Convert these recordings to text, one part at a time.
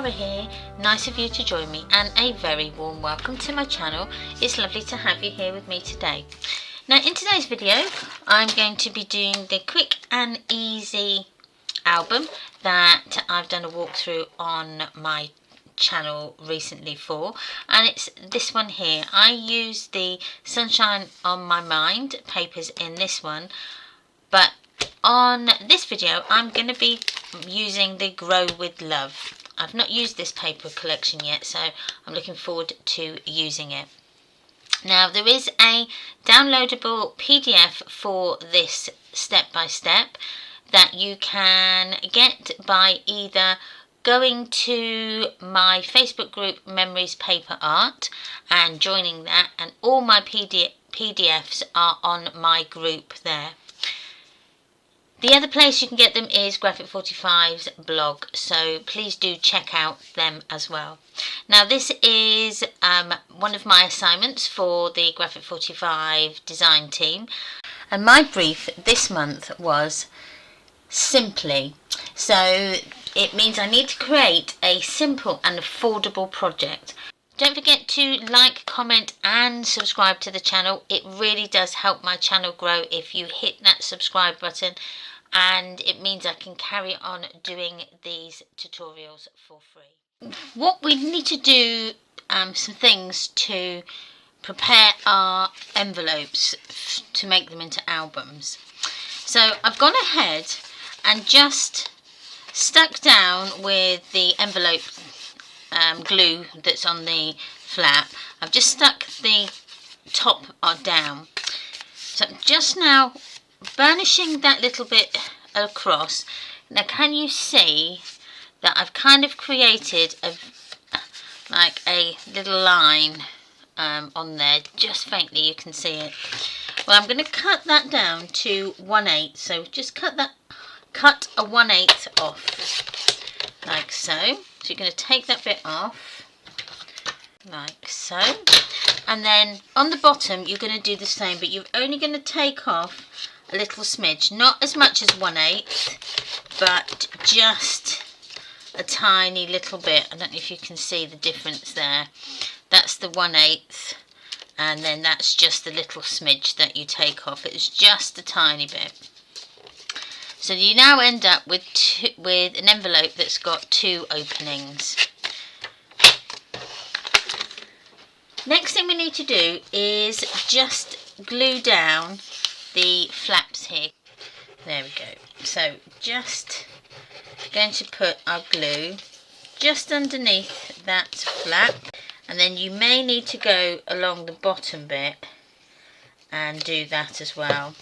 Tamara here. Nice of you to join me and a very warm welcome to my channel. It's lovely to have you here with me today. Now in today's video I'm going to be doing the quick and easy album that I've done a walkthrough on my channel recently for, and it's this one here. I used the Sunshine on My Mind papers in this one, but on this video I'm going to be using the Grow with Love. I've not used this paper collection yet, so I'm looking forward to using it. Now there is a downloadable PDF for this step by step that you can get by either going to my Facebook group Memories Paper Art and joining that, and all my PDFs are on my group there. The other place you can get them is Graphic 45's blog, so please do check out them as well. Now this is one of my assignments for the Graphic 45 design team, and my brief this month was simply. So it means I need to create a simple and affordable project. Don't forget to like, comment and subscribe to the channel. It really does help my channel grow if you hit that subscribe button, and it means I can carry on doing these tutorials for free. What we need to do, some things to prepare our envelopes to make them into albums. So I've gone ahead and just stuck down with the envelope glue that's on the flap. I've just stuck the top down. So just now burnishing that little bit across. Now can you see that I've kind of created like a little line on there, just faintly you can see it. Well, I'm going to cut that down to 1/8, so just cut a 1/8 off like so. So you're going to take that bit off like so, and then on the bottom you're going to do the same, but you're only going to take off a little smidge, not as much as 1/8, but just a tiny little bit. I don't know if you can see the difference there. That's the 1/8, and then that's just the little smidge that you take off. It's just a tiny bit. So you now end up with an envelope that's got 2 openings. Next thing we need to do is just glue down the flaps here. There we go. So just going to put our glue just underneath that flap, and then you may need to go along the bottom bit and do that as well.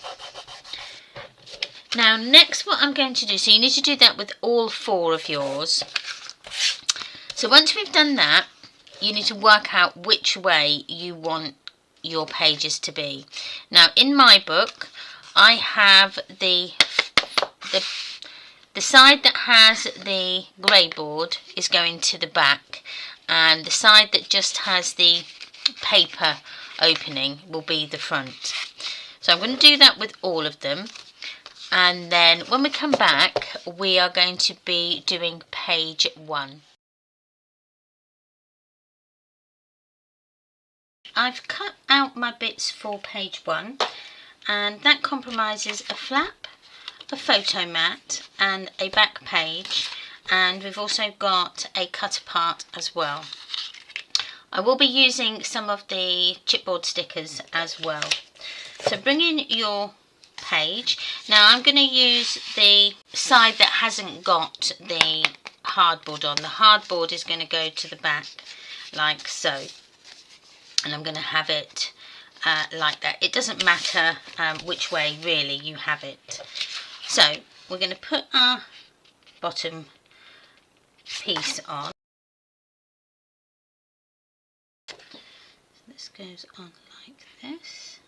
Now next what I'm going to do, so you need to do that with all 4 of yours. So once we've done that, you need to work out which way you want your pages to be. Now in my book I have the side that has the grey board is going to the back, and the side that just has the paper opening will be the front. So I'm going to do that with all of them, and then when we come back we are going to be doing page 1. I've cut out my bits for page 1, and that compromises a flap, a photo mat and a back page, and we've also got a cut apart as well. I will be using some of the chipboard stickers as well. So bring in your page. Now I'm going to use the side that hasn't got the hardboard on. The hardboard is going to go to the back like so, and I'm going to have it like that. It doesn't matter which way really you have it. So we're going to put our bottom piece on. This goes on like this.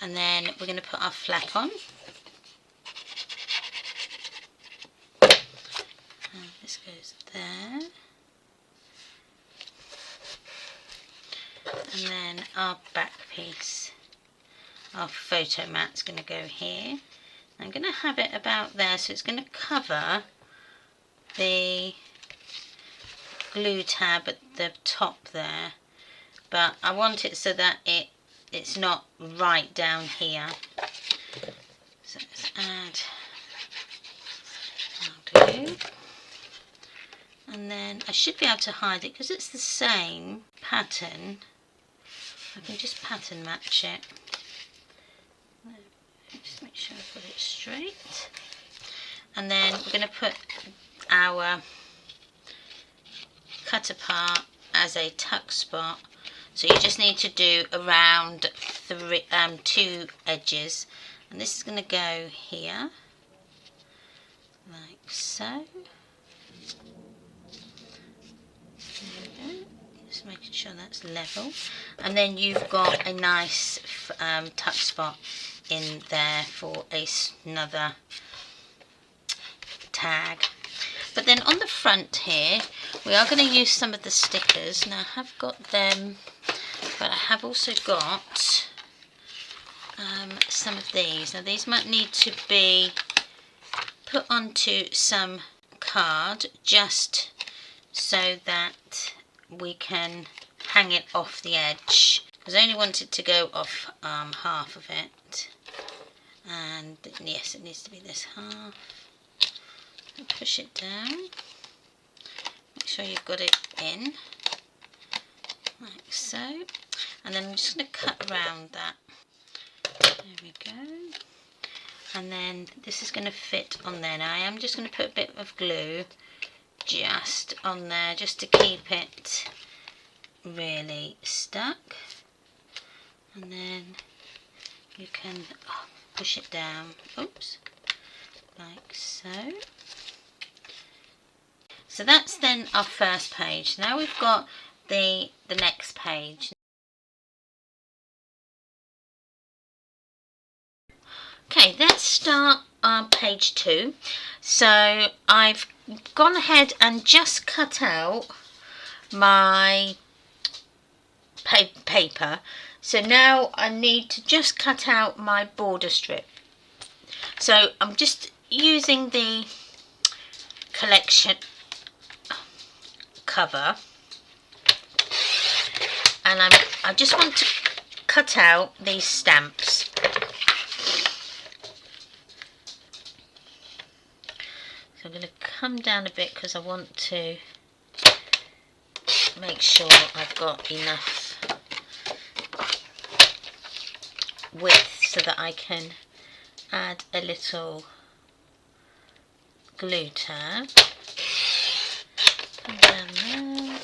And then we're going to put our flap on. And this goes there. And then our back piece, our photo mat's going to go here. I'm going to have it about there, so it's going to cover the glue tab at the top there, but I want it so that it's not right down here. So let's add our glue, and then I should be able to hide it because it's the same pattern. I can just pattern match it. Just make sure I've got it straight. And then we're going to put our cut apart as a tuck spot. So you just need to do around two edges. And this is going to go here, like so. There we go. Just making sure that's level. And then you've got a nice tuck spot in there for another tag. But then on the front here, we are going to use some of the stickers. Now I have got them, but I have also got some of these. Now these might need to be put onto some card just so that we can hang it off the edge, because I only want it to go off half of it. And yes, it needs to be this half. Push it down, make sure you've got it in, like so, and then I'm just going to cut around that. There we go. And then this is going to fit on there. Now I am just going to put a bit of glue just on there, just to keep it really stuck, and then you can push it down, oops, like so. So that's then our first page. Now we've got the next page. Okay, let's start on page 2. So I've gone ahead and just cut out my paper. So now I need to just cut out my border strip. So I'm just using the collection cover, and I just want to cut out these stamps. So I'm going to come down a bit because I want to make sure I've got enough width so that I can add a little glue tab. Come down there,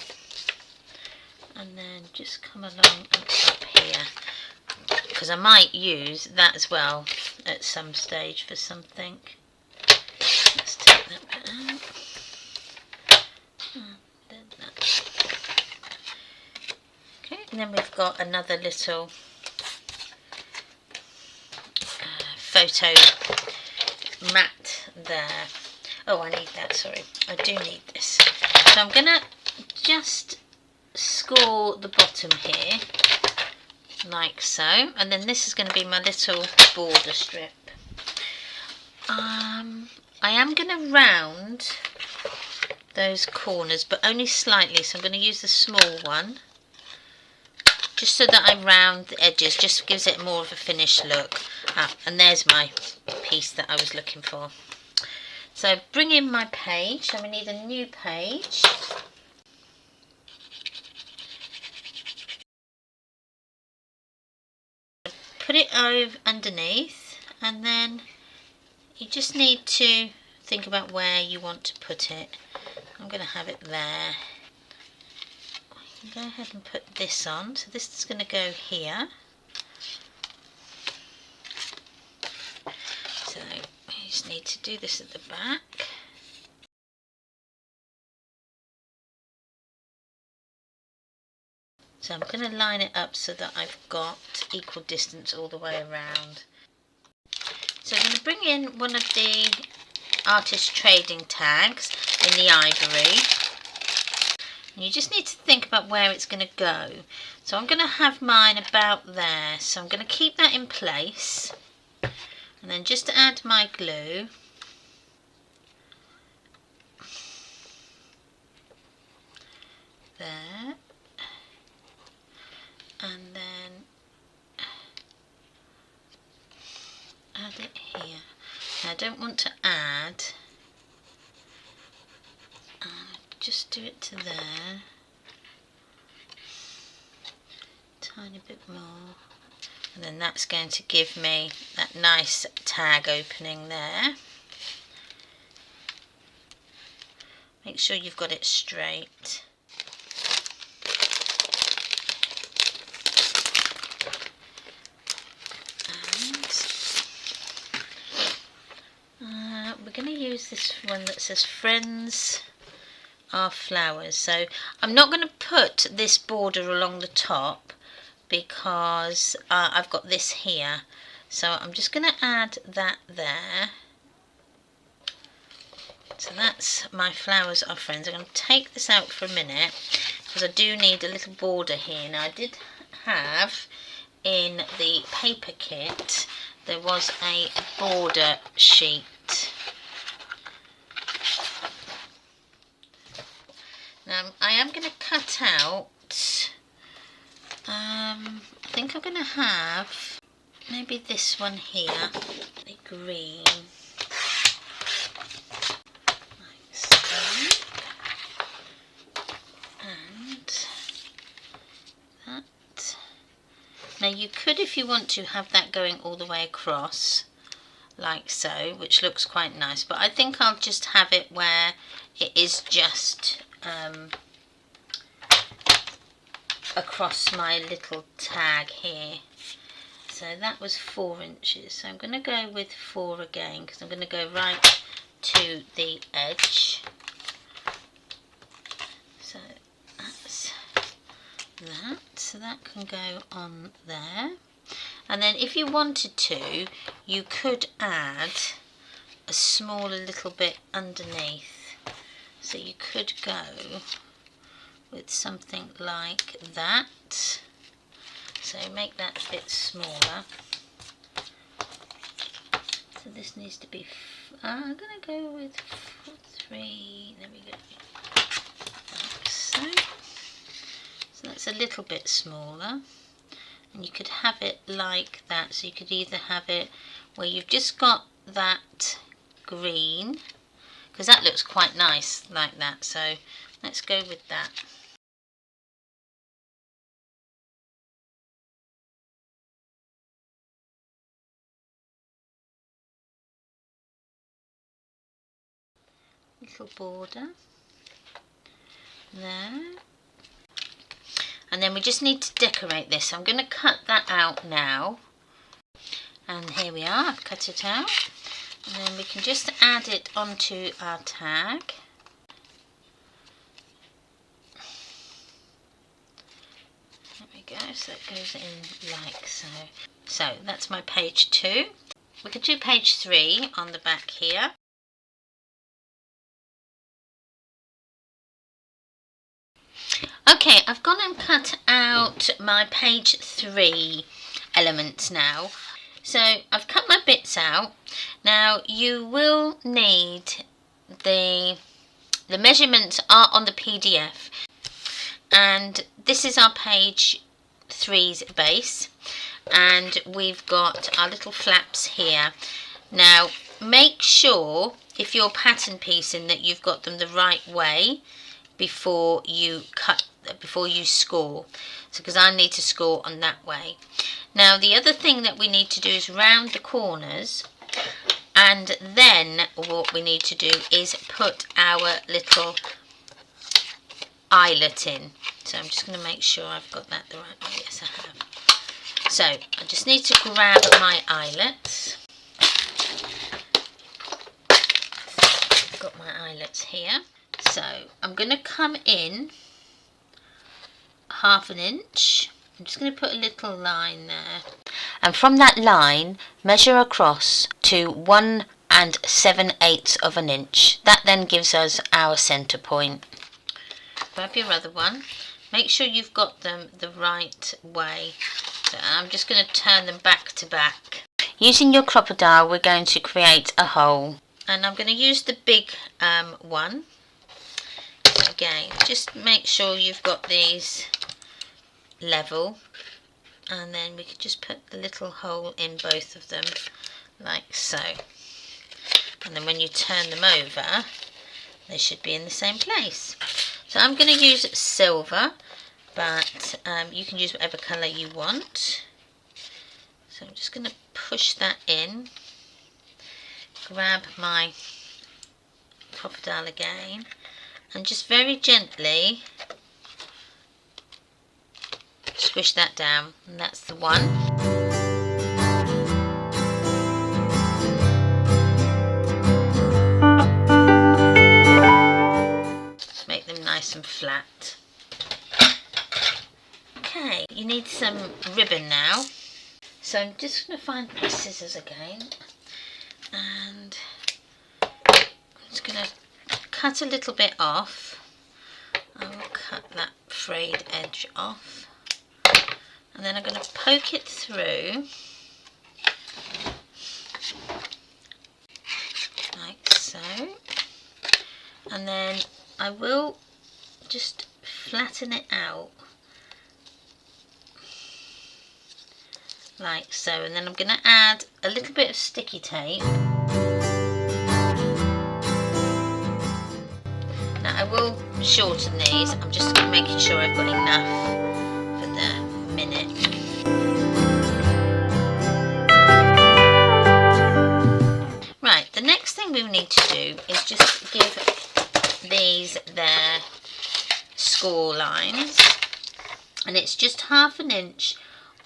and then just come along and up here, because I might use that as well at some stage for something. Let's take that bit out, and then that. Okay, and then we've got another little photo mat there. Oh, I need that, sorry, I do need this. So I'm going to just score the bottom here, like so, and then this is going to be my little border strip. I am going to round those corners, but only slightly, so I'm going to use the small one, just so that I round the edges, just gives it more of a finished look. And there's my piece that I was looking for. So bring in my page, so we need a new page. Put it over underneath, and then you just need to think about where you want to put it. I'm going to have it there. Go ahead and put this on, so this is going to go here. So you just need to do this at the back. So I'm going to line it up so that I've got equal distance all the way around. So I'm going to bring in one of the artist trading tags in the ivory. And you just need to think about where it's going to go. So I'm going to have mine about there. So I'm going to keep that in place. And then just to add my glue, there, and then add it here. Now I don't want to add, just do it to there, tiny bit more, and then that's going to give me that nice tag opening there. Make sure you've got it straight. And we're going to use this one that says Friends Are Flowers. So I'm not going to put this border along the top because I've got this here. So I'm just going to add that there. So that's my Flowers Are Friends. I'm going to take this out for a minute because I do need a little border here. Now I did have in the paper kit, there was a border sheet. Now I am going to cut out, I think I'm going to have maybe this one here, the green. Now you could, if you want to, have that going all the way across, like so, which looks quite nice. But I think I'll just have it where it is just across my little tag here. So that was 4 inches. So I'm going to go with 4 again, because I'm going to go right to the edge. So that's that. So that can go on there. And then if you wanted to, you could add a smaller little bit underneath. So you could go with something like that. So make that a bit smaller. So this needs to be, I'm going to go with 3, there we go. Like so. So that's a little bit smaller. And you could have it like that. So you could either have it where you've just got that green, because that looks quite nice like that. So let's go with that. Little border there. And then we just need to decorate this. So I'm going to cut that out now. And here we are, I've cut it out. And then we can just add it onto our tag. There we go, so it goes in like so. So that's my page 2. We could do page 3 on the back here. Okay, I've gone and cut out my page 3 elements now. So I've cut my bits out. Now you will need the measurements are on the PDF, and this is our page 3's base, and we've got our little flaps here. Now make sure if you're pattern piecing that you've got them the right way before you score. So because I need to score on that way. Now the other thing that we need to do is round the corners, and then what we need to do is put our little eyelet in. So I'm just going to make sure I've got that the right way. Yes, I have. So I just need to grab my eyelets. I've got my eyelets here. So I'm going to come in 1/2 inch. I'm just going to put a little line there. And from that line, measure across to 1 7/8 inch. That then gives us our centre point. Grab your other one. Make sure you've got them the right way. So I'm just going to turn them back to back. Using your crocodile, we're going to create a hole. And I'm going to use the big one. So again, just make sure you've got these level. And then we could just put the little hole in both of them, like so. And then when you turn them over, they should be in the same place. So I'm going to use silver, but you can use whatever colour you want. So I'm just going to push that in, grab my crocodile again, and just very gently squish that down, and that's the one. Make them nice and flat. Okay, you need some ribbon now. So I'm just going to find my scissors again, and I'm just going to cut a little bit off. I will cut that frayed edge off, and then I'm going to poke it through like so, and then I will just flatten it out like so, and then I'm going to add a little bit of sticky tape. Now I will shorten these, I'm just making sure I've got enough for the minute. Right, the next thing we need to do is just give these their score lines, and it's just 1/2 inch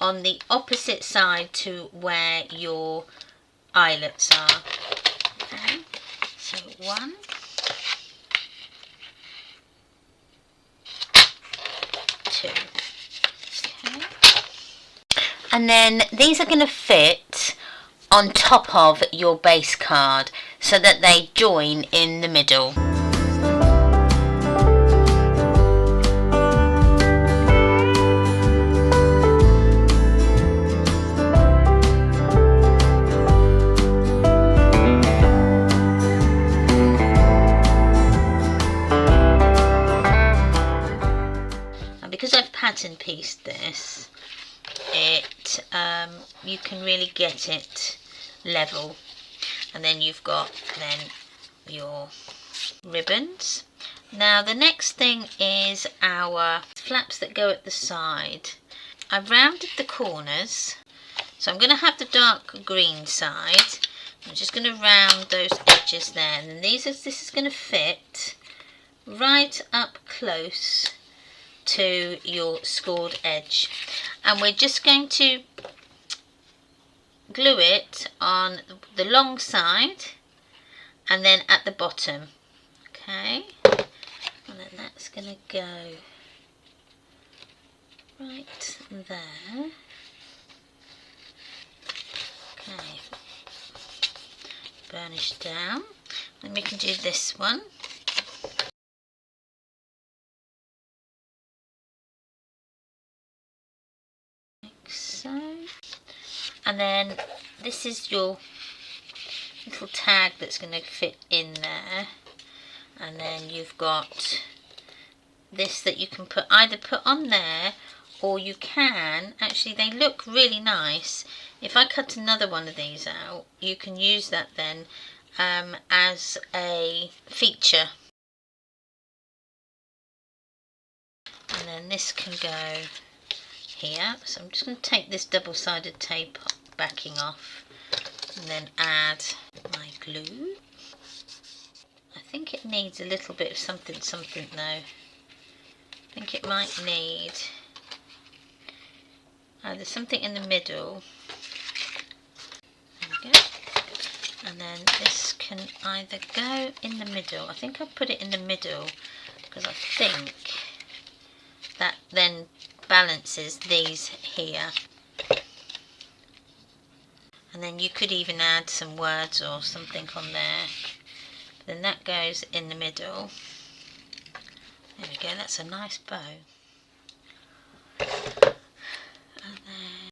on the opposite side to where your eyelets are. Okay, so 1, 2. Okay, and then these are going to fit on top of your base card so that they join in the middle. Because I've pattern pieced this, you can really get it level, and then you've got your ribbons. Now the next thing is our flaps that go at the side. I've rounded the corners, so I'm going to have the dark green side. I'm just going to round those edges there, and then this is going to fit right up close to your scored edge, and we're just going to glue it on the long side and then at the bottom. Okay, and then that's going to go right there. Okay, burnish down, and we can do this one. So, and then this is your little tag that's going to fit in there, and then you've got this that you can either put on there, or you can actually, they look really nice. If I cut another one of these out, you can use that then as a feature, and then this can go here. So I'm just going to take this double-sided tape backing off and then add my glue. I think it needs a little bit of something though. I think it might need either something in the middle, there we go, and then this can either go in the middle. I think I'll put it in the middle because I think that then balances these here, and then you could even add some words or something on there. Then that goes in the middle. There we go, that's a nice bow. And then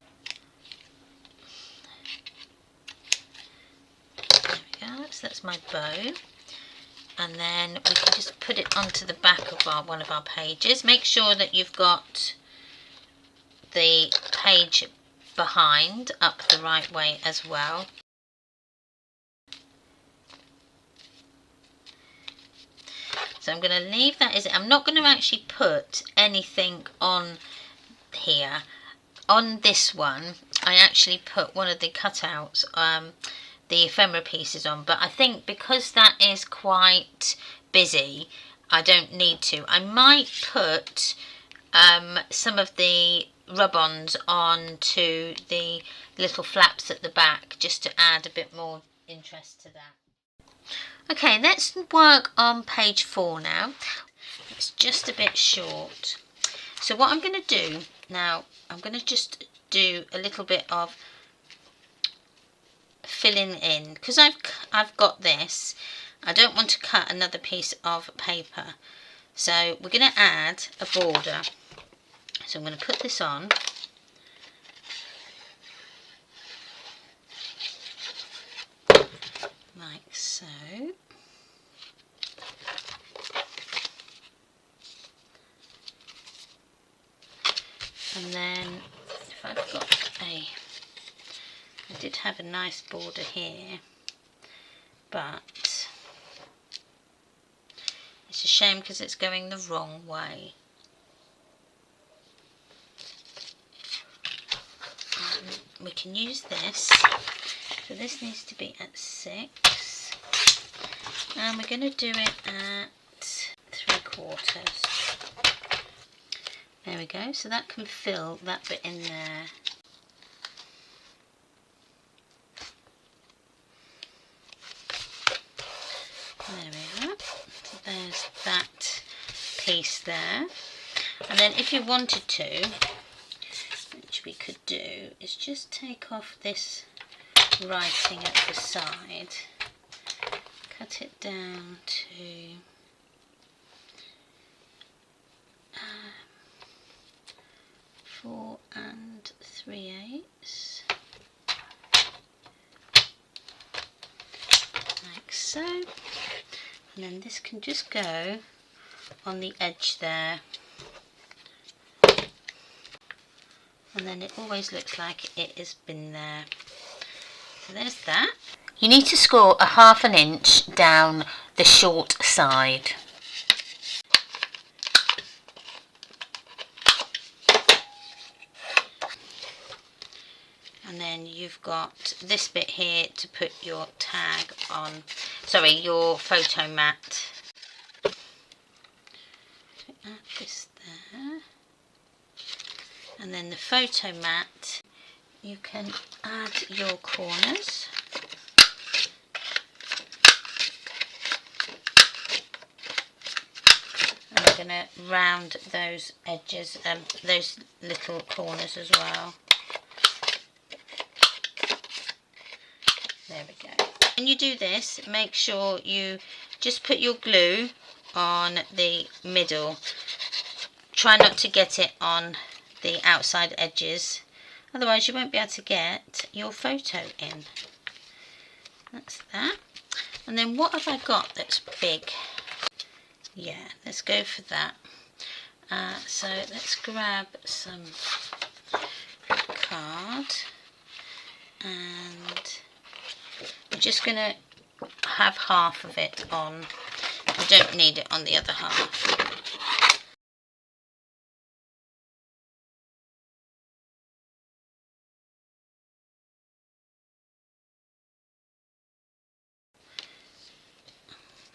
So that's my bow. And then we can just put it onto the back of one of our pages. Make sure that you've got the page behind up the right way as well. So I'm going to leave that as it. I'm not going to actually put anything on here. On this one, I actually put one of the cutouts, the ephemera pieces on, but I think because that is quite busy, I don't need to. I might put some of the rub-ons on to the little flaps at the back just to add a bit more interest to that. Okay, let's work on page 4 now. It's just a bit short. So what I'm going to do now, I'm going to just do a little bit of filling in, because I've got this. I don't want to cut another piece of paper, so we're going to add a border. So I'm going to put this on, like so, and then if I've got I did have a nice border here, but it's a shame because it's going the wrong way. We can use this, so this needs to be at 6, and we're going to do it at 3/4. There we go, so that can fill that bit in there. There we are. So there's that piece there. And then if you wanted to, which we could do, is just take off this writing at the side, cut it down to 4 3/8, like so. And then this can just go on the edge there, and then it always looks like it has been there. So there's that. You need to score a 1/2 inch down the short side. And then you've got this bit here to put your tag on, sorry, your photo mat. Add this there. And then the photo mat, you can add your corners. And I'm going to round those edges, those little corners as well. There we go. When you do this, make sure you just put your glue on the middle. Try not to get it on the outside edges, otherwise you won't be able to get your photo in. That's that. And then what have I got that's big? Yeah, let's go for that. So let's grab some card, and we're just going to have half of it on. I don't need it on the other half.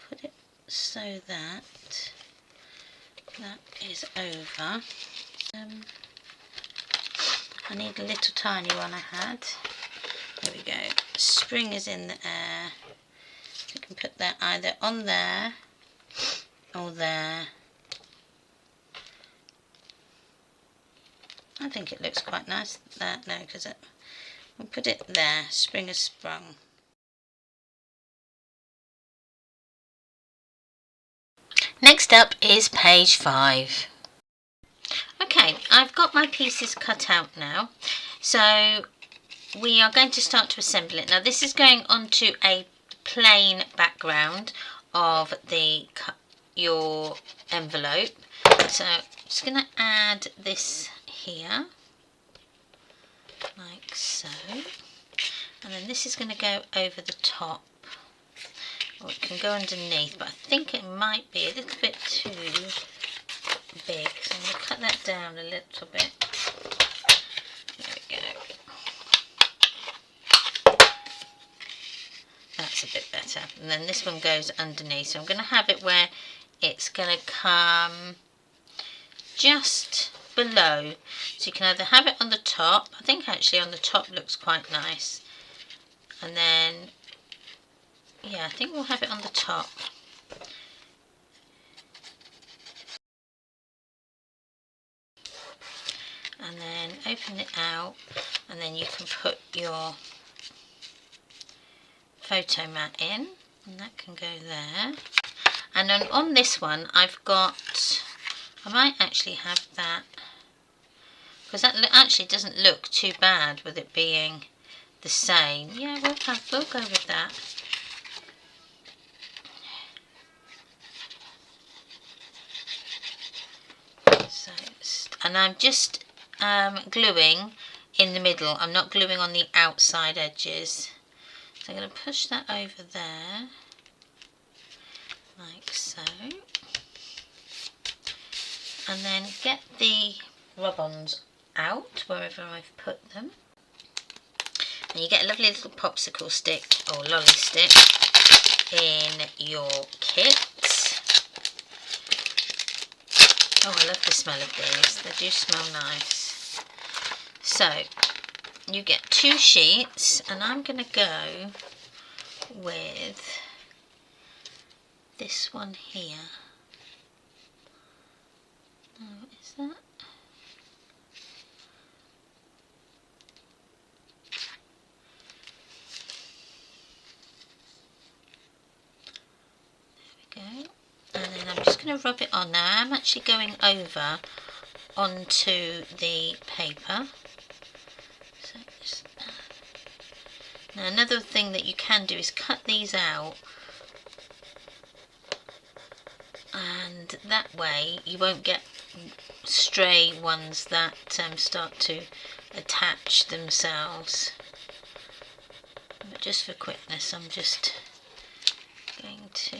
Put it so that that is over. I need a little tiny one I had. There we go. Spring is in the air. You can put that either on there or there. I think it looks quite nice there. No, because we'll put it there. Spring has sprung. Next up is page 5. Okay, I've got my pieces cut out now, so we are going to start to assemble it. Now this is going onto a plain background of your envelope. So I'm just going to add this here, like so, and then this is going to go over the top, or it can go underneath, but I think it might be a little bit too big, so I'm going to cut that down a little bit. There we go. That's a bit better. And then this one goes underneath, so I'm going to have it where it's going to come just below, so you can either have it on the top. I think actually on the top looks quite nice, and then yeah, I think we'll have it on the top. And then open it out, and then you can put your photo mat in, and that can go there. And then on this one I might actually have that, because that actually doesn't look too bad with it being the same. Yeah, we'll go with that. So, and I'm just gluing in the middle. I'm not gluing on the outside edges. So I'm going to push that over there, like so. And then get the rub-ons out wherever I've put them. And you get a lovely little popsicle stick or lolly stick in your kit. Oh, I love the smell of these. They do smell nice. So you get 2 sheets, and I'm going to go with this one here. Oh, what is that? There we go. And then I'm just going to rub it on. Now I'm actually going over onto the paper. So now another thing that you can do is cut these out, and that way you won't get stray ones that start to attach themselves. But just for quickness, I'm just going to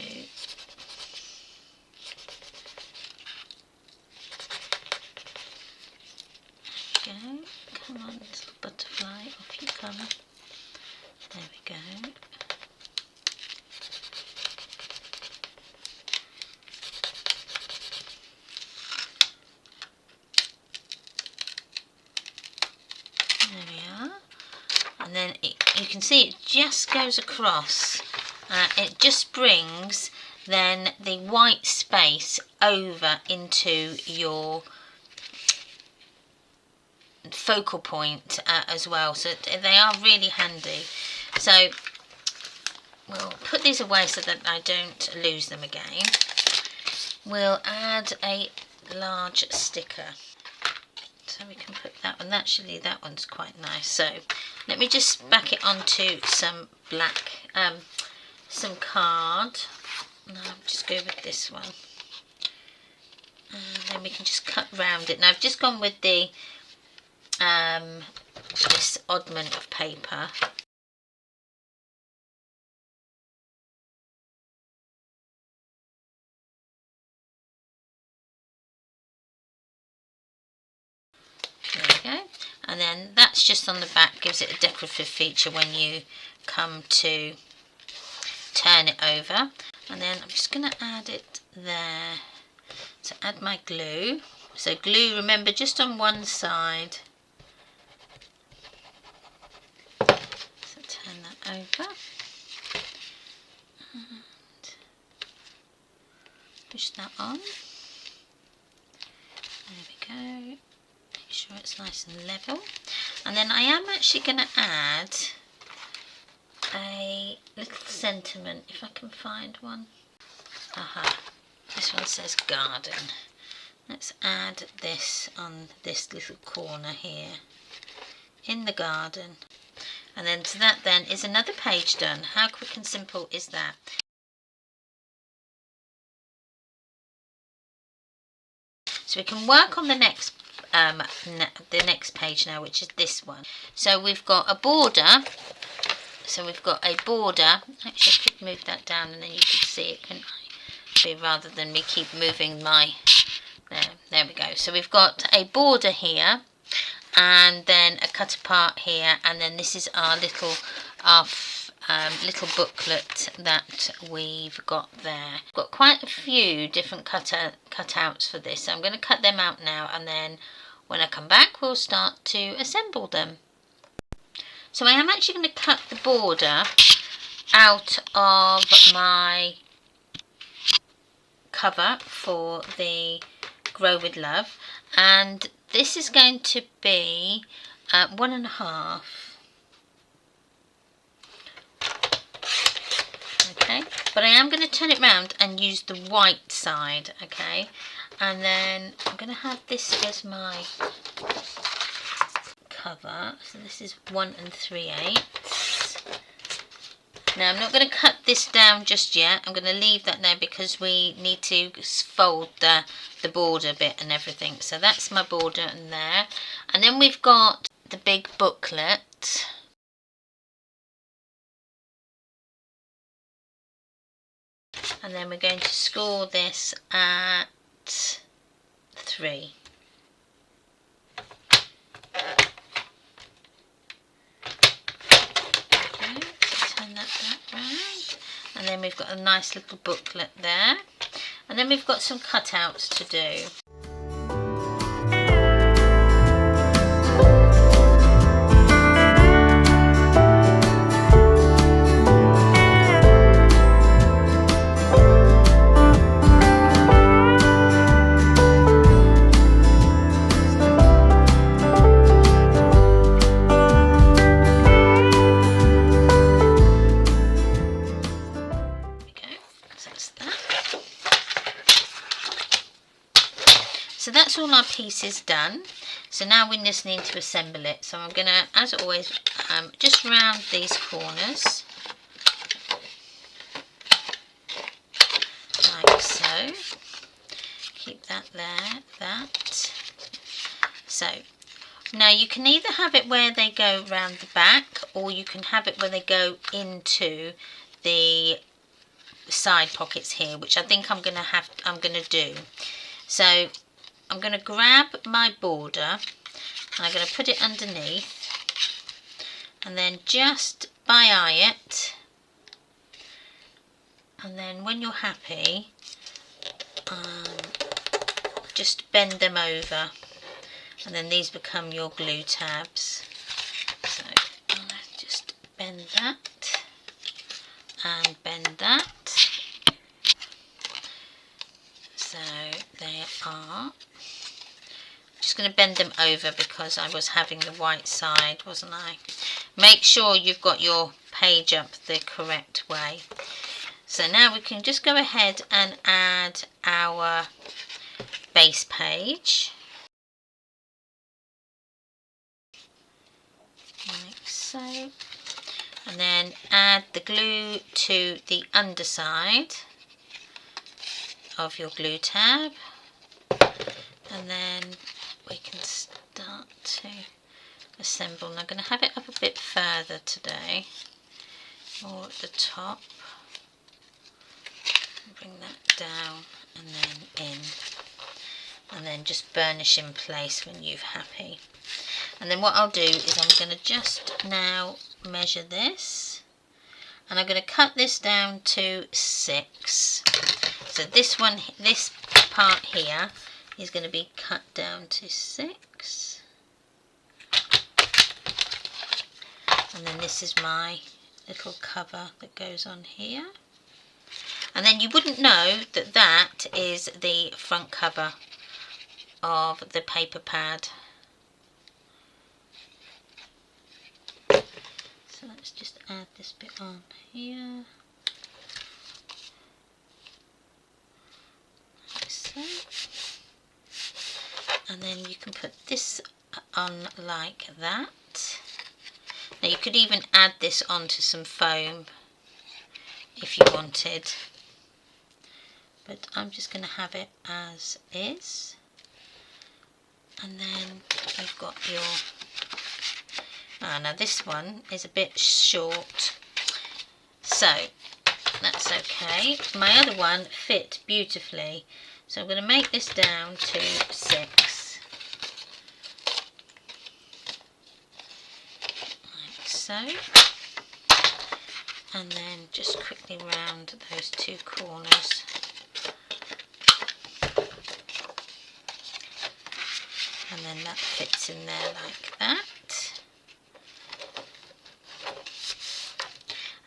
go. Come on, little butterfly, off you come. There we go. There we are. And then you can see it just goes across. It just brings then the white space over into your focal point as well, so they are really handy. So we'll put these away so that I don't lose them again. We'll add a large sticker, so we can put that one. Actually, that one's quite nice. So let me just back it onto some black, some card. No, I'll just go with this one, and then we can just cut round it. Now I've just gone with the this oddment of paper. There we go. And then that's just on the back, gives it a decorative feature when you come to turn it over. And then I'm just going to add it there to add my glue. So glue, remember, just on one side. So turn that over and push that on. There we go. Make sure it's nice and level. And then I am actually going to add a little sentiment, if I can find one. Aha, this one says garden. Let's add this on this little corner here in the garden. And then to that then is another page done. How quick and simple is that? So we can work on the next page now, which is this one. So we've got a border. Actually, I could move that down and then you can see it, couldn't I? Rather than me keep moving my... There we go. So we've got a border here, and then a cut apart here, and then this is our little booklet that we've got there. We've got quite a few different cutouts for this, so I'm going to cut them out now, and then when I come back we'll start to assemble them. So I am actually going to cut the border out of my cover for the Grow with Love, and this is going to be 1.5. Okay, but I am going to turn it round and use the white side, okay, and then I'm going to have this as my cover. So this is 1 3/8. Now I'm not going to cut this down just yet. I'm going to leave that there because we need to fold the border bit and everything. So that's my border in there. And then we've got the big booklet. And then we're going to score this at 3. And then we've got a nice little booklet there, and then we've got some cutouts to do. So that's all our pieces done. So now we just need to assemble it. So I'm going to, as always, just round these corners. Like so. Keep that there, that. So, now you can either have it where they go round the back, or you can have it where they go into the side pockets here, which I think I'm going to do. So I'm going to grab my border and I'm going to put it underneath, and then just by eye it, and then when you're happy, just bend them over, and then these become your glue tabs. So I'll just bend that and bend that. So they are. Just going to bend them over because I was having the white side, wasn't I? Make sure you've got your page up the correct way. So now we can just go ahead and add our base page. Like so. And then add the glue to the underside of your glue tab. And then we can start to assemble. And I'm going to have it up a bit further today, more at the top. Bring that down and then in, and then just burnish in place when you're happy. And then what I'll do is I'm going to just now measure this, and I'm going to cut this down to 6. So this part here is going to be cut down to 6, and then this is my little cover that goes on here, and then you wouldn't know that that is the front cover of the paper pad. So let's just add this bit on here, like so. And then you can put this on like that. Now Now you could even add this onto some foam if you wanted, but I'm just going to have it as is. And then you've got your, now this one is a bit short, so that's okay. My other one fit beautifully, so I'm going to make this down to 6, like so, and then just quickly round those 2 corners. And then that fits in there like that.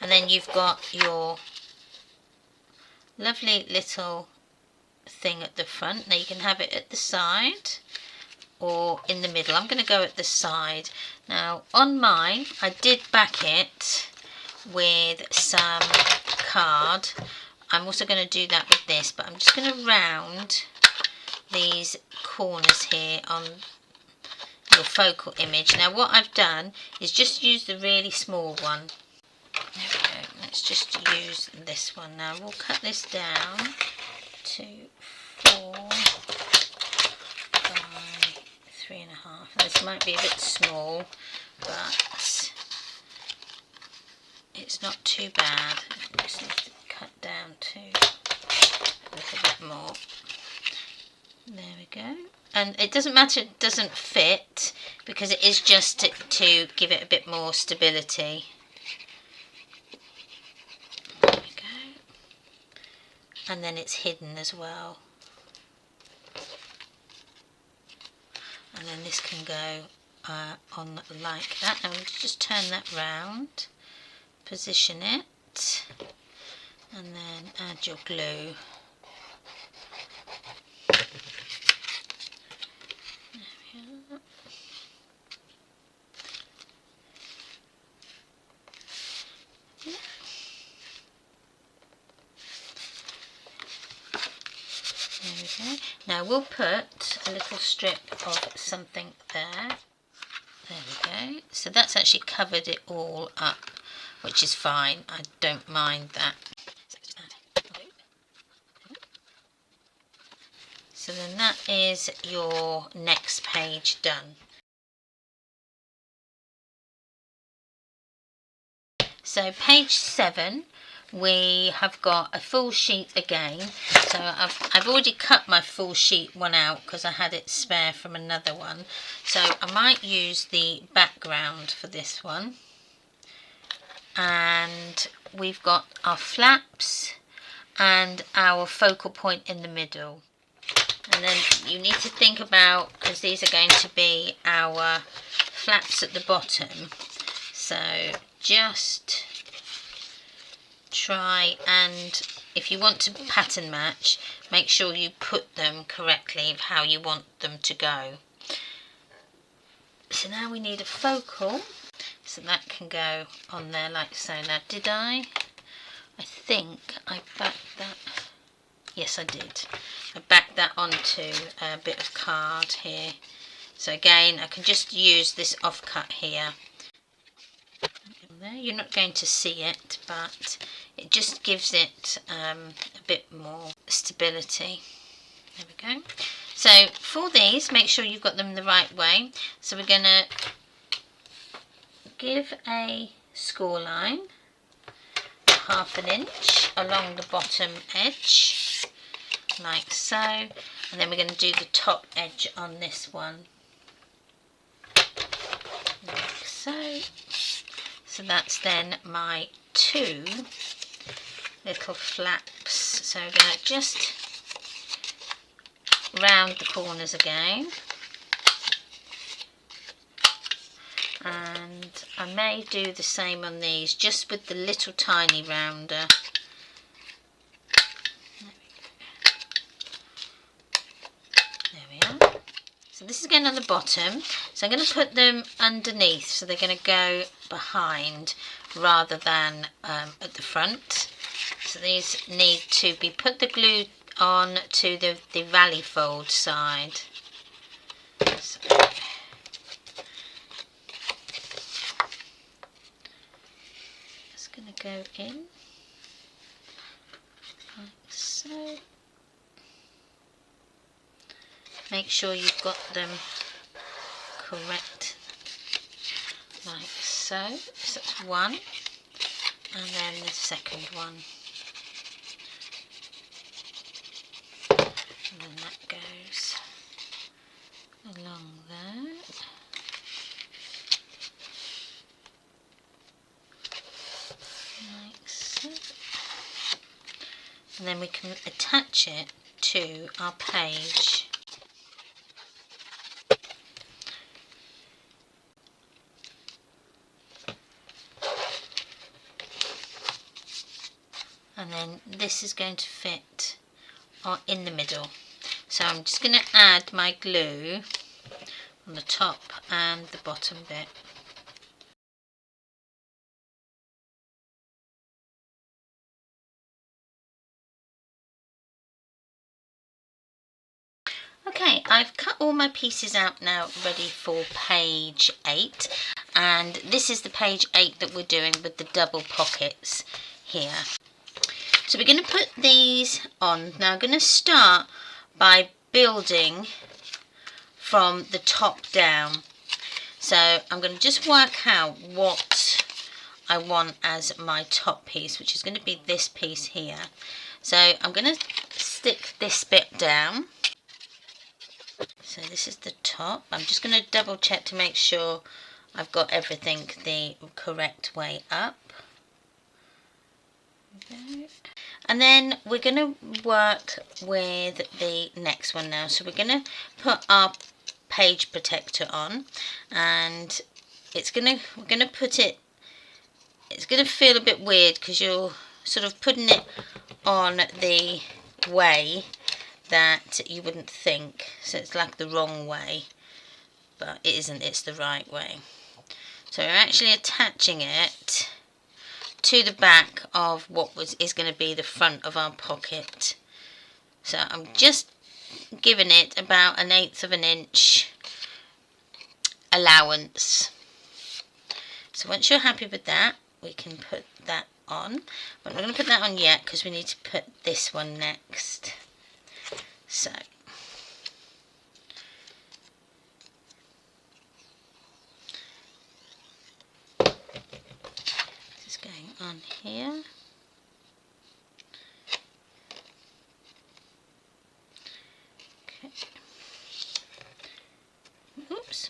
And then you've got your lovely little thing at the front. Now you can have it at the side or in the middle. I'm going to go at the side. Now on mine, I did back it with some card. I'm also going to do that with this, but I'm just going to round these corners here on your focal image. Now what I've done is just use the really small one. There we go. Let's just use this one. Now we'll cut this down to 4 by 3.5. This might be a bit small, but it's not too bad. I just need to cut down to a little bit more. There we go. And it doesn't matter it doesn't fit, because it is just to give it a bit more stability. There we go. And then it's hidden as well. And then this can go on like that. Now we'll just turn that round, position it, and then add your glue. There we go. Now we'll put a little strip of something there. There we go. So that's actually covered it all up, which is fine. I don't mind that. So then that is your next page done. So page 7, we have got a full sheet again. So I've already cut my full sheet one out because I had it spare from another one. So I might use the background for this one. And we've got our flaps and our focal point in the middle. And then you need to think about, because these are going to be our flaps at the bottom. So just try and, if you want to pattern match, make sure you put them correctly of how you want them to go. So now we need a focal, so that can go on there like so. Now did I think I backed that, yes I did. I backed that onto a bit of card here. So again, I can just use this offcut here. There, you're not going to see it, but it just gives it a bit more stability. There we go. So for these, make sure you've got them the right way. So we're going to give a score line, 1/2 inch along the bottom edge, like so, and then we're going to do the top edge on this one, like so. So that's then my 2 little flaps. So we're going to just round the corners again, and I may do the same on these, just with the little tiny rounder. There we are. So this is going on the bottom, so I'm going to put them underneath, so they're going to go behind rather than at the front. So these need to be put the glue on to the valley fold side. So just going to go in like so. Make sure you've got them correct, like so. So that's one, and then the second one, and then that goes along there. Like so. And then we can attach it to our page. And then this is going to fit in the middle. So I'm just going to add my glue on the top and the bottom bit. Okay, I've cut all my pieces out now, ready for page 8, and this is the page 8 that we're doing with the double pockets here. So we're going to put these on. Now I'm going to start by building from the top down. So I'm going to just work out what I want as my top piece, which is going to be this piece here. So I'm going to stick this bit down. So this is the top. I'm just going to double check to make sure I've got everything the correct way up. Okay. And then we're going to work with the next one now. So we're going to put our page protector on, and we're going to put it, it's going to feel a bit weird because you're sort of putting it on the way that you wouldn't think. So it's like the wrong way, but it isn't, it's the right way. So we're actually attaching it to the back of what is going to be the front of our pocket. So I'm just giving it about 1/8 of an inch allowance. So once you're happy with that, we can put that on. But I'm not going to put that on yet because we need to put this one next. So just going on here. Okay. Oops.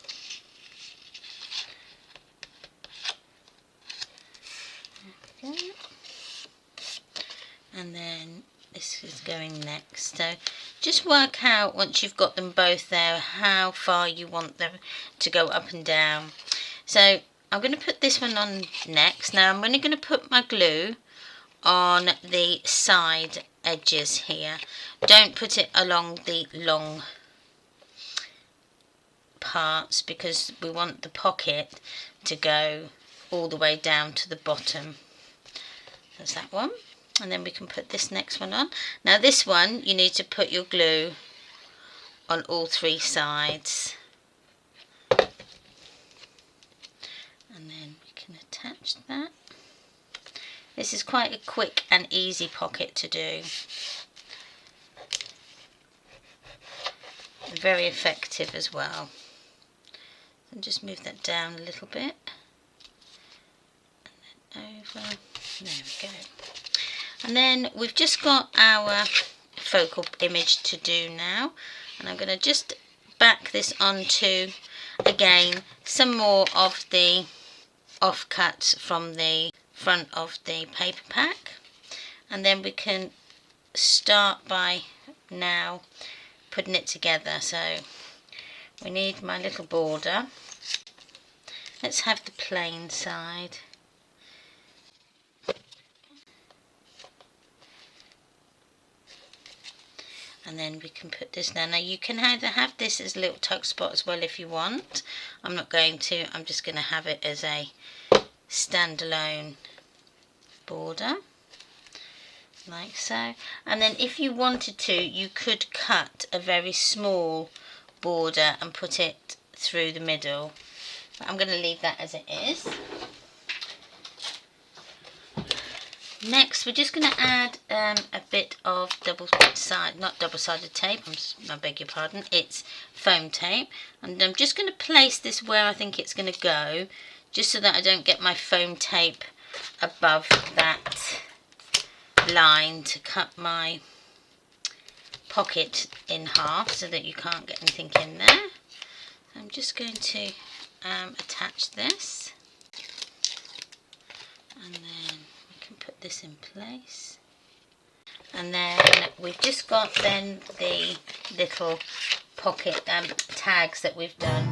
Okay. And then this is going next. So just work out, once you've got them both there, how far you want them to go up and down. So I'm going to put this one on next. Now I'm only going to put my glue on the side edges here. Don't put it along the long parts because we want the pocket to go all the way down to the bottom. There's that one. And then we can put this next one on. Now this one, you need to put your glue on all 3 sides. And then we can attach that. This is quite a quick and easy pocket to do. And very effective as well. And just move that down a little bit. And then over. There we go. And then we've just got our focal image to do now, and I'm going to just back this onto, again, some more of the offcuts from the front of the paper pack, and then we can start by now putting it together. So we need my little border. Let's have the plain side. And then we can put this down. Now you can either have this as a little tuck spot as well if you want. I'm not going to. I'm just going to have it as a standalone border, like so. And then if you wanted to, you could cut a very small border and put it through the middle. But I'm going to leave that as it is. Next, we're just going to add a bit of not double-sided tape, I beg your pardon, it's foam tape. And I'm just going to place this where I think it's going to go, just so that I don't get my foam tape above that line to cut my pocket in half so that you can't get anything in there. I'm just going to attach this, and then we can put this in place. And then we've just got then the little pocket tags that we've done.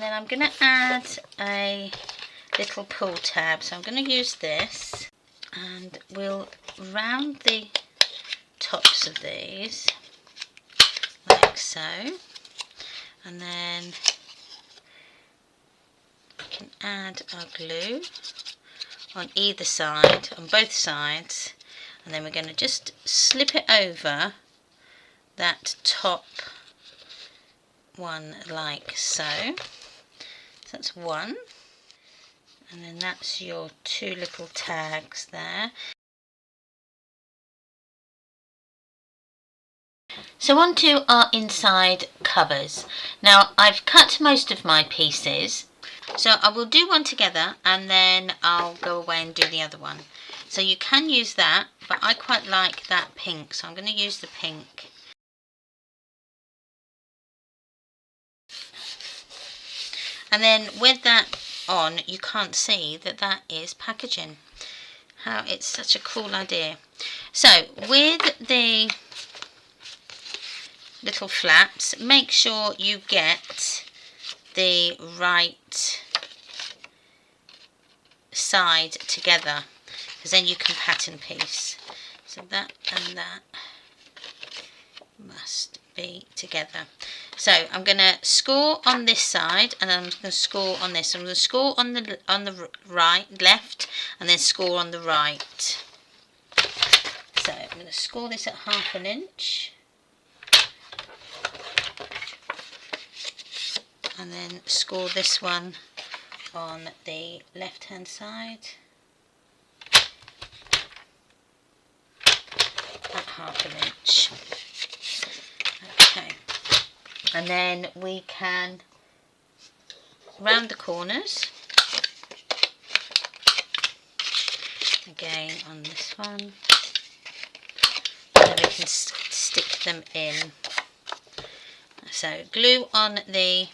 I'm going to add a little pull tab, so I'm going to use this, and we'll round the tops of these like so, and then we can add our glue on either side, on both sides, and then we're going to just slip it over that top one like so. So that's one, and then that's your two little tags there. So on to our inside covers. Now I've cut most of my pieces, so I will do one together and then I'll go away and do the other one. So you can use that, but I quite like that pink, so I'm going to use the pink. And then with that on, you can't see that that is packaging. How it's such a cool idea. So with the little flaps, make sure you get the right side together, because then you can pattern piece. So that and that must be together. So I'm going to score on this side, and then I'm going to score on this. I'm going to score on the right, left, and then score on the right. So I'm going to score this at 1/2 inch, and then score this one on the left hand side at 1/2 inch. Okay. And then we can round the corners again on this one, and then we can stick them in. So glue on the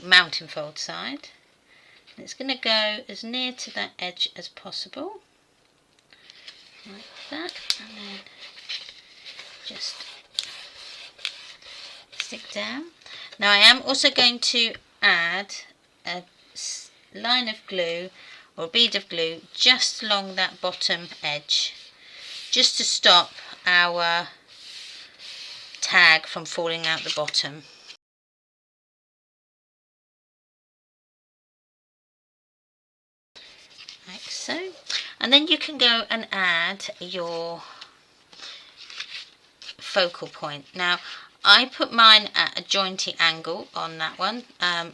mountain fold side, and it's going to go as near to that edge as possible, like that, and then just stick down. Now I am also going to add a line of glue or a bead of glue just along that bottom edge, just to stop our tag from falling out the bottom. Like so. And then you can go and add your focal point. Now I put mine at a jointy angle on that one,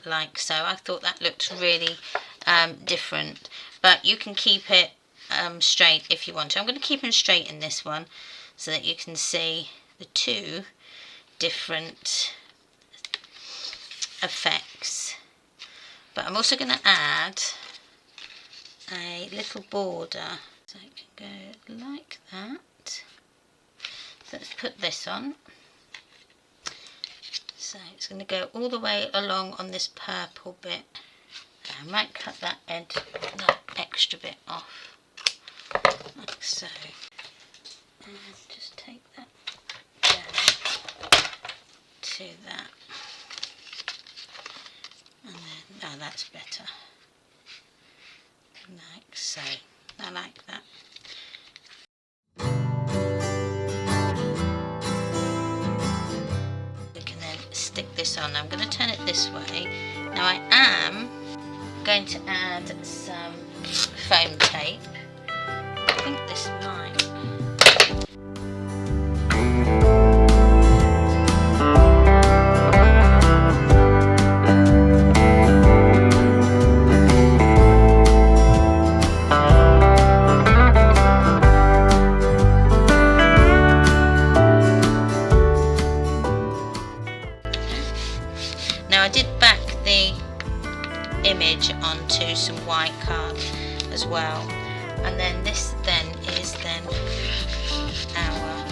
like so. I thought that looked really different, but you can keep it straight if you want to. I'm going to keep them straight in this one so that you can see the two different effects. But I'm also going to add a little border, so it can go like that. So let's put this on. So it's going to go all the way along on this purple bit. I might cut that extra bit off, like so. And just take that down to that. And then, that's better. Like so. I like that. on. I'm going to turn it this way. Now I am going to add some foam tape. I think this might. Now I did back the image onto some white card as well, and then this is our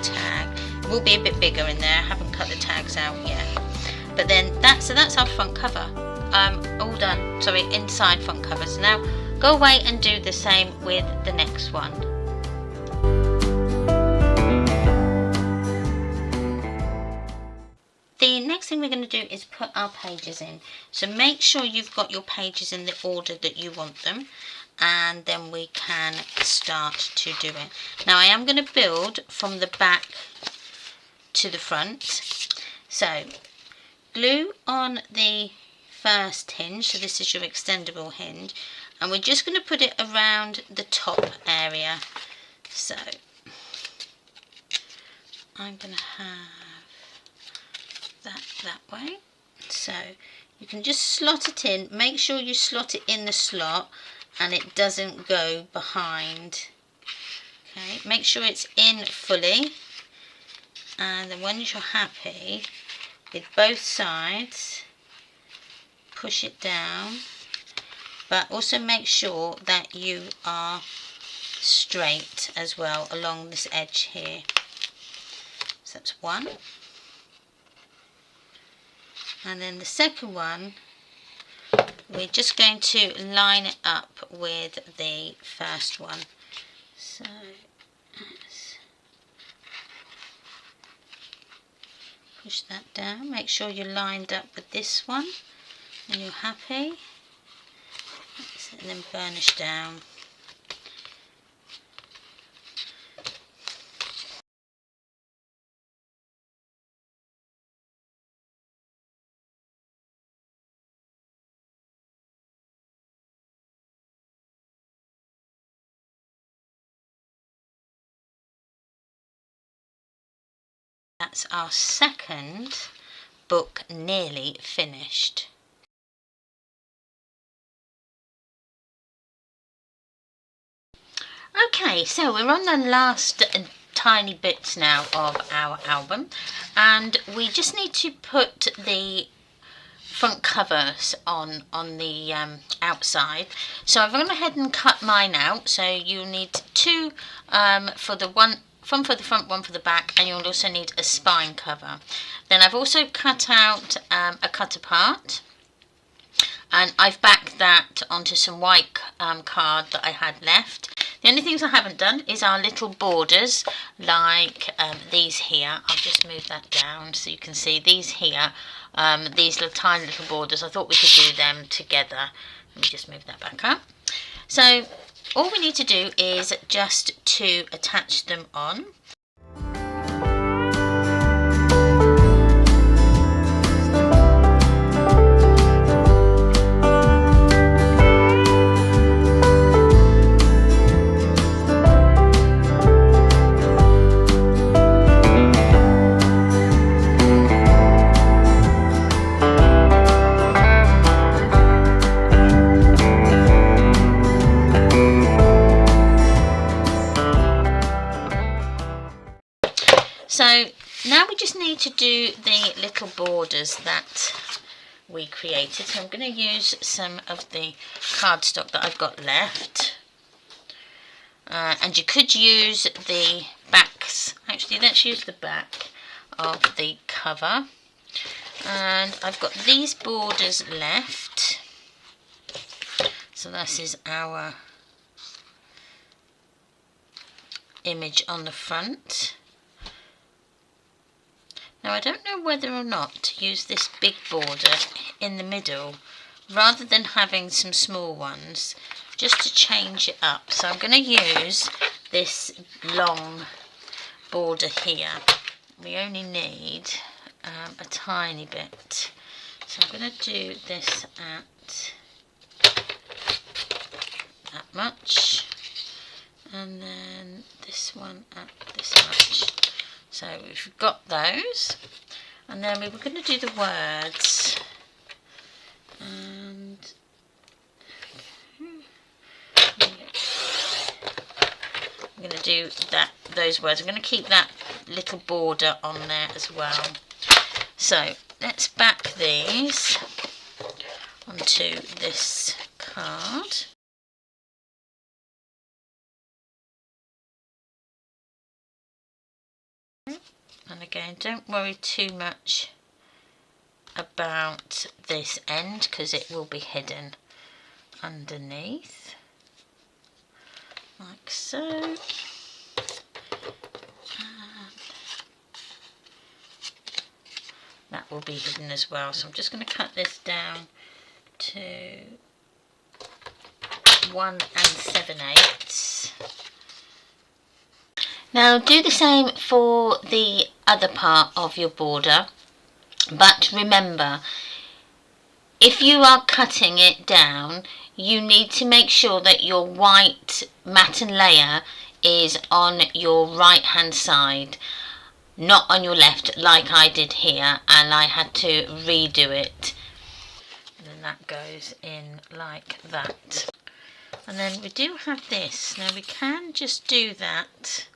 tag. It will be a bit bigger in there. I haven't cut the tags out yet, but then that's our front cover. All done. Sorry, inside front covers. Now go away and do the same with the next one. The next thing we're going to do is put our pages in. So make sure you've got your pages in the order that you want them, and then we can start to do it. Now I am going to build from the back to the front. So glue on the first hinge, so this is your extendable hinge, and we're just going to put it around the top area. So I'm going to have that way, so you can just slot it in. Make sure you slot it in the slot and it doesn't go behind. Okay, make sure it's in fully, and then once you're happy with both sides, push it down, but also make sure that you are straight as well along this edge here. So that's one. And then the second one, we're just going to line it up with the first one. So let's push that down. Make sure you're lined up with this one and you're happy. And then burnish down. That's our second book nearly finished. Okay, so we're on the last tiny bits now of our album, and we just need to put the front covers on the outside. So I've gone ahead and cut mine out, so you'll need two for the one. One for the front, one for the back, and you'll also need a spine cover. Then I've also cut out a cut apart, and I've backed that onto some white card that I had left. The only things I haven't done is our little borders, like these here. I'll just move that down so you can see these here, these little tiny little borders. I thought we could do them together. Let me just move that back up. So all we need to do is just to attach them on. So now we just need to do the little borders that we created. So I'm going to use some of the cardstock that I've got left. And you could use the backs. Actually, let's use the back of the cover. And I've got these borders left. So this is our image on the front. Now I don't know whether or not to use this big border in the middle rather than having some small ones, just to change it up. So I'm going to use this long border here. We only need a tiny bit. So I'm going to do this at that much, and then this one at this much. So we've got those, and then we were going to do the words, and I'm going to do those words. I'm going to keep that little border on there as well. So let's back these onto this card. And again, don't worry too much about this end because it will be hidden underneath, like so. And that will be hidden as well. So I'm just going to cut this down to 1 7/8. Now do the same for the other part of your border, but remember, if you are cutting it down, you need to make sure that your white matten layer is on your right hand side, not on your left like I did here, and I had to redo it. And then that goes in like that. And then we do have this. Now we can just do that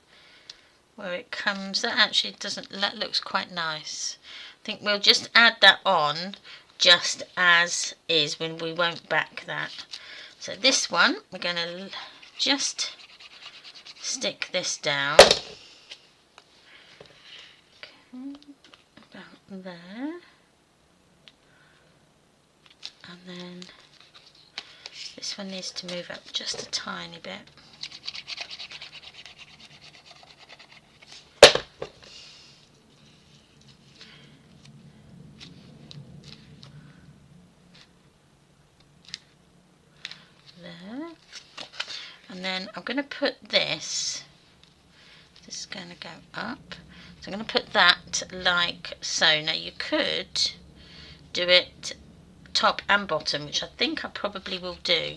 where it comes. That actually doesn't, that looks quite nice. I think we'll just add that on just as is, when we won't back that. So this one, we're going to just stick this down. Okay, about there. And then this one needs to move up just a tiny bit. There. And then I'm going to put this is going to go up. So I'm going to put that like so. Now you could do it top and bottom, which I think I probably will do.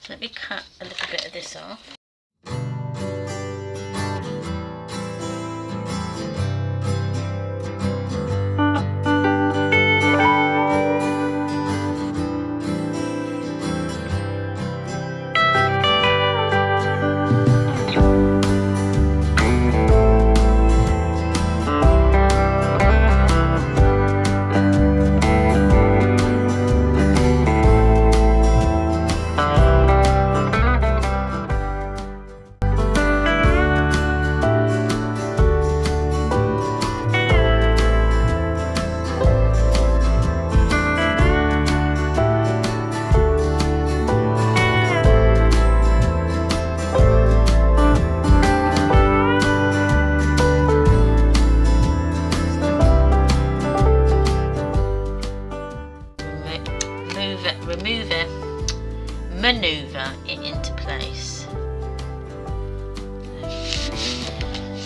So let me cut a little bit of this off. Maneuver it into place.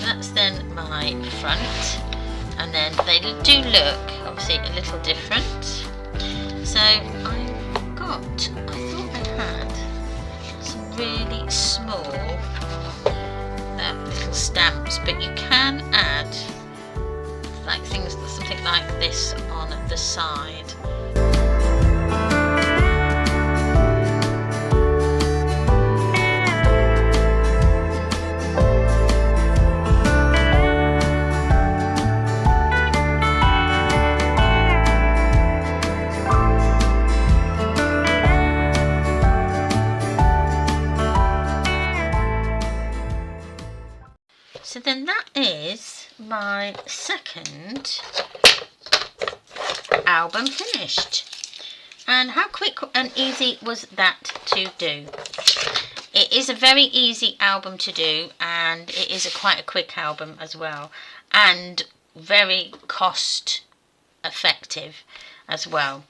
That's then my front, and then they do look obviously a little different. So I thought I had some really small little stamps, but you can add like things, something like this on the side. So then that is my second album finished. And how quick and easy was that to do? It is a very easy album to do, and it is quite a quick album as well, and very cost effective as well.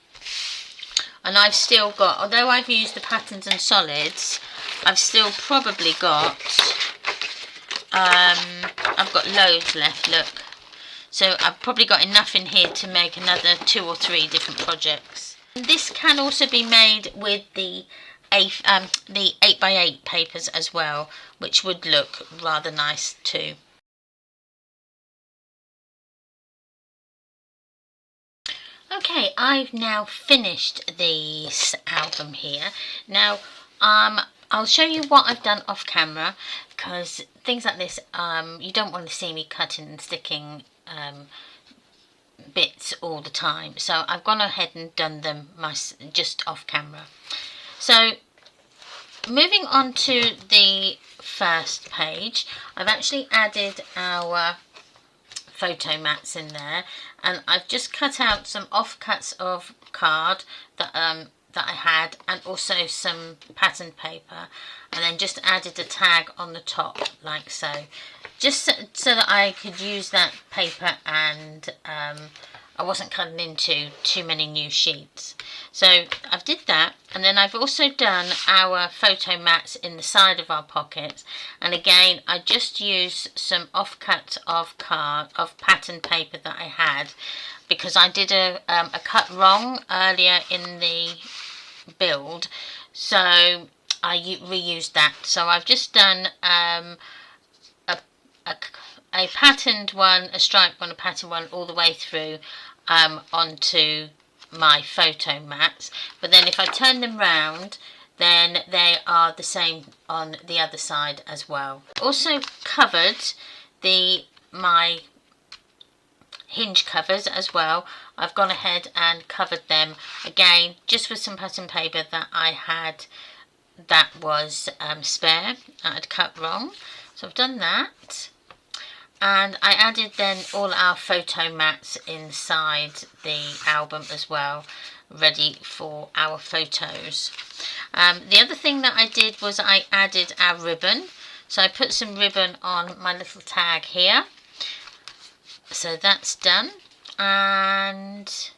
And I've still got, although I've used the patterns and solids, I've still probably got I've got loads left, look. So I've probably got enough in here to make another 2 or 3 different projects. This can also be made with the 8x8 papers as well, which would look rather nice too. Okay, I've now finished this album here. Now, I'll show you what I've done off camera, because things like this, you don't want to see me cutting and sticking bits all the time. So I've gone ahead and done them just off camera. So moving on to the first page, I've actually added our photo mats in there, and I've just cut out some offcuts of card that I had, and also some patterned paper, and then just added a tag on the top like so, just so that I could use that paper and I wasn't cutting into too many new sheets. So I've did that, and then I've also done our photo mats in the side of our pockets, and again I just used some offcuts of patterned paper that I had, because I did a cut wrong earlier in the build, so I reused that. So I've just done a patterned one, a striped one, a patterned one, all the way through onto my photo mats. But then if I turn them round, then they are the same on the other side as well. Also covered my hinge covers as well. I've gone ahead and covered them again just with some pattern paper that I had that was spare, that I'd cut wrong. So I've done that, and I added then all our photo mats inside the album as well, ready for our photos. The other thing that I did was I added our ribbon. So I put some ribbon on my little tag here. So that's done, and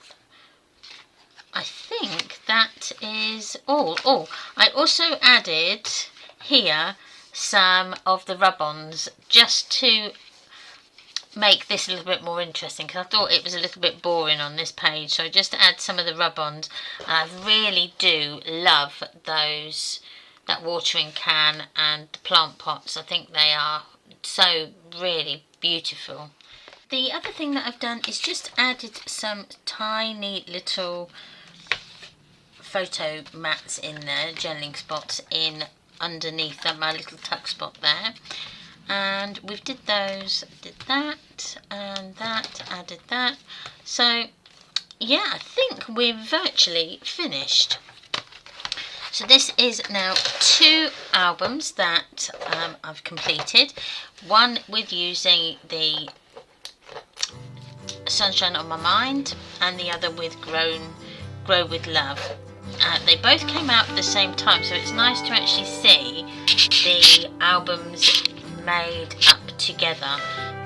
I think that is all. Oh, I also added here some of the rub-ons just to make this a little bit more interesting, because I thought it was a little bit boring on this page. So I just add some of the rub-ons. I really do love that watering can and the plant pots. I think they are so really beautiful. The other thing that I've done is just added some tiny little photo mats in there, journaling spots in underneath my little tuck spot there. And we've did those, did that and that, added that. So yeah, I think we're virtually finished. So this is now 2 albums that I've completed. One with using the Sunshine on My Mind, and the other with Grow with Love. They both came out at the same time, so it's nice to actually see the albums made up together,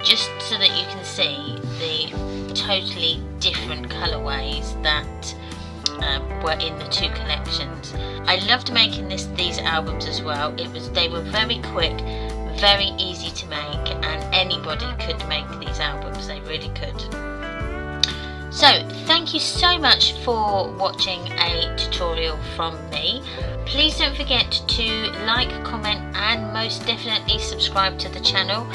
just so that you can see the totally different colourways that were in the 2 collections. I loved making these albums as well. They were very quick, very easy to make, and anybody could make these albums. They really could. So thank you so much for watching a tutorial from me. Please don't forget to like, comment and most definitely subscribe to the channel.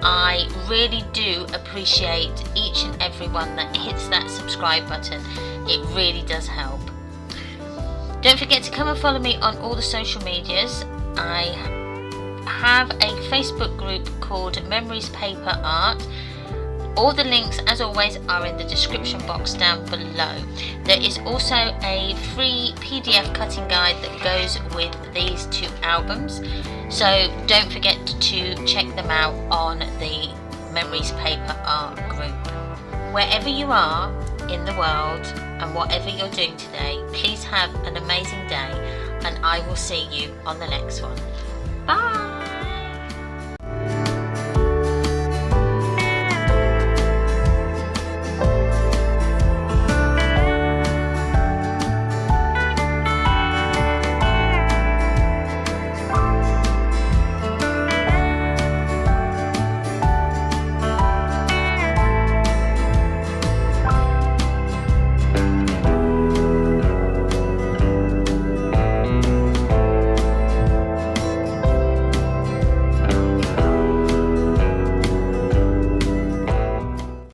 I really do appreciate each and every one that hits that subscribe button. It really does help. Don't forget to come and follow me on all the social medias. I have a Facebook group called Memories Paper Art. All the links, as always, are in the description box down below. There is also a free PDF cutting guide that goes with these 2 albums, so don't forget to check them out on the Memories Paper Art group. Wherever you are in the world and whatever you're doing today, please have an amazing day, and I will see you on the next one. Bye!